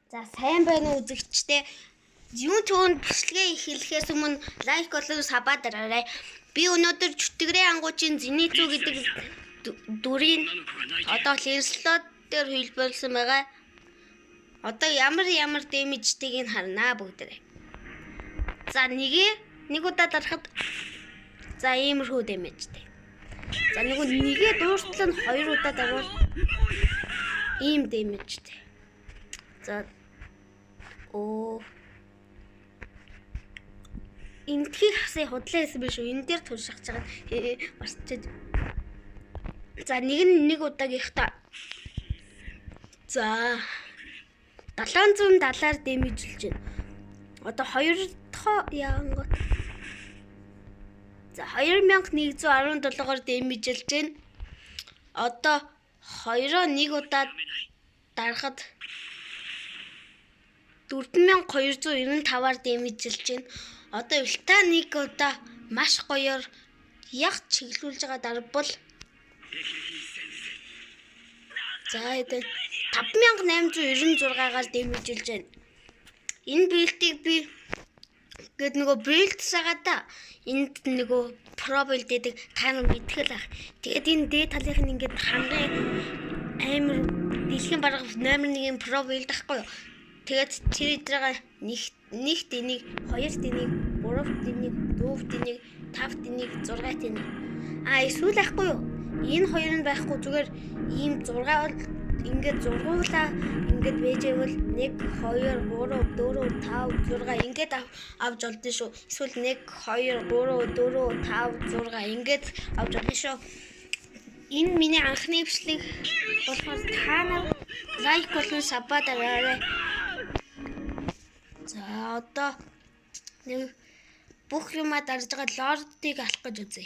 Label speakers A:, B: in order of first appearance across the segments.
A: За сайн байна уу үзэгчдээ. YouTube бичлэгээ эхлэхээс өмнө лайк болон сабаа дараарай. Би өнөөдөр чөтгөрийн ангуучийн Зениту гэдэг дүрийн одоо линслот дээр хэлбэлсэн байгаа. Одоо ямар дэмэжтэйг нь харнаа бүгдээ. За нэг удаа дарахад за иймэрхүү дэмэжтэй. За нэгээ дууртал нь 2 удаа дарвал ийм дэмэжтэй. За энтхийг хасаа худлаа гэсэн биш үү? Энэ дээр туршиж байгаа. Марцчаад. За нэг удаагийнхта. За 770-аар дэмэжлж байна. Одоо 2 дахь яангот. За 2117-оор дэмэжлж байна. Одоо 2-оо 1 удаа дарахад 4295-аар дэмэжлж байна. Одоо үлта 1 удаа маш гоёор яг чиглүүлж байгаа дарбал за энэ 5896-аар дэмэжлж байна. Энэ билдийг би гээд билдс байгаа да. Энд про билд гэдэг та нар мэдгэл ах. Тэгээд энэ дээд талынх нь ингээд хамгийн амар дэлхийн бараг номер 1-ийн про билд ахгүй юу? Тэгээд тэр эдрага нэгт энийг, хоёрт энийг, гуравт энийг, дөрөвт энийг, тавт энийг, зургаат энийг. Эсвэл ахгүй юу? Энэ хоёр нь байхгүй зүгээр ийм 6 бол ингээд зургуулаа ингээд байжээвэл 1 2 3 4 5 6 ингээд авч олдсон шүү. Эсвэл 1 2 3 4 5 6 ингээд авч олдсон шүү. Энэ миний анхны бичлэг болохоор та нар лайк болон сабаа дараарай. За одоо бүх юмаа дарж байгаа лордыг алах гэж үзье.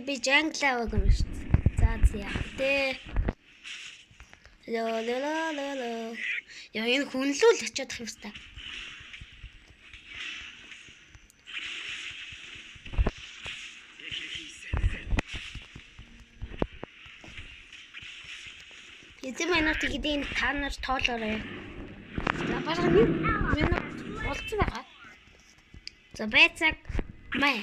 A: Би жанглаа байгаа юм шүү. За яа энэ хүнлүүл очиод ах юм ста. Эцэг минут гэдэг та нар тоолоорой. За бараг 1 минут болцсон байгаа. За байцаг май.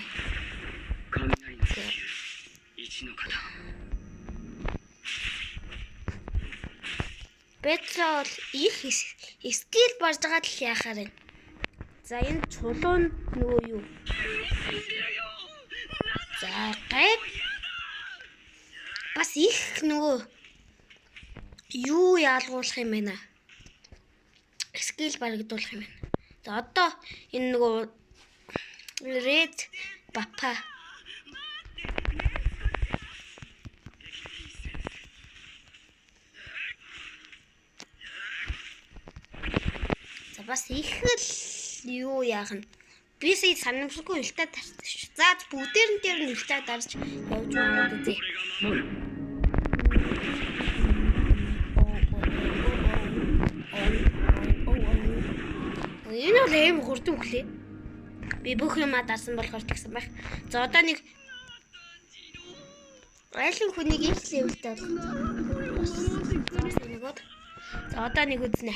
A: Бэтрол их скил барж байгаа л яхаар байна. За энэ чулуун юу? За гайг бас их юу яалгуулах юм бэ? Скил барагдуулах юм байна. За одоо энэ red папа бас их л юу яах нь би сая санамсаргүй илтаа тарсан шүү. За бүгдээр нь илтаа дарж явж байгаа үү. Энэ л юм хурдан өглөө. Би бүх юмаа дарсан болохоор тэгсэн байх. За одоо нэг айлын хүнийг их левелтэй болох. За одоо нэг үзнэ.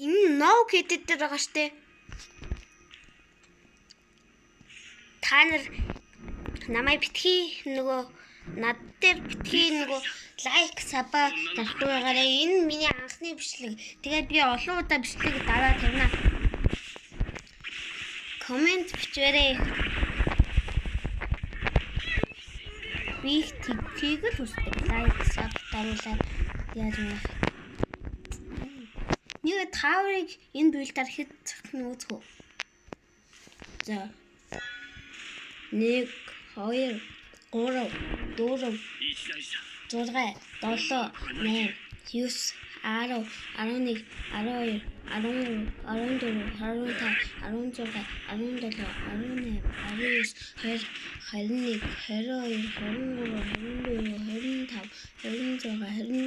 A: Энэ ноу гэдэг дээр байгаа штэ. Та нар намайг битгий над дээр битгий лайк саба дарах байгаарай. Энэ миний анхны бичлэг. Тэгээд би олон удаа бичлэг дараа тавина. Комент бичээрэй. Би тийг л үстэй. Лайк саб даруулаад яаж юм. Нэг таврыг энэ билдээр хэд нүүцгөө. За 1 2 3 4 6 7 8 9 10 11 12 13 14 15 16 17 18 19 20 21 22 23 24 25 26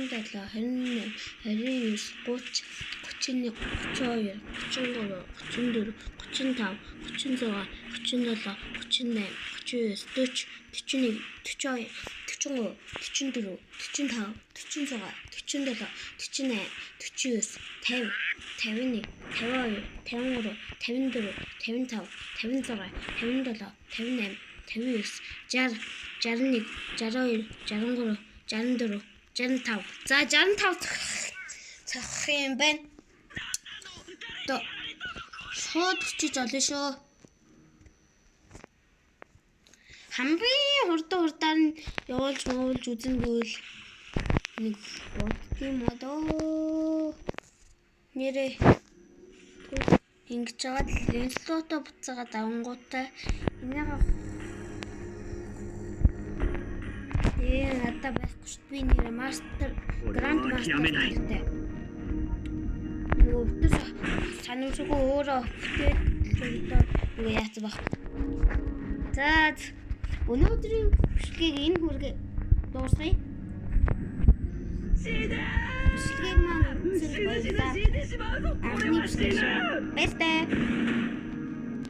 A: 27 27, 28, 29, 30, 31, 32, 33, 34, 35, 36, 37, 38, 40, 41, 42, 43, 44, 45, 46, 47, 48, 49, 50, 51, 52, 53, 54, 55, 56, 57, 58, 59, 60, 61, 62, 63, 64, 65. За 65 цах юм байна. Одоо шууд өчиж олно шүү. Хамгийн хурдаар нь явуулж үзэнгүүл нэг боддгийм одоо нэрээ ингэж жаад ленслото буцаагаад авангуутай энийгээ надад байхгүй шүү. Би нэр мастер гранд мастер гэдэг. Өвтөс санамсгүй өөрөө бүтээлдээ юу яац баг. За өнөөдрийн бичлэгийг энэ хүргээ дуусгая. Бичлэгийг маань үзсэн баярлалаа. Анхны бичлэг шүү. Баярлалаа.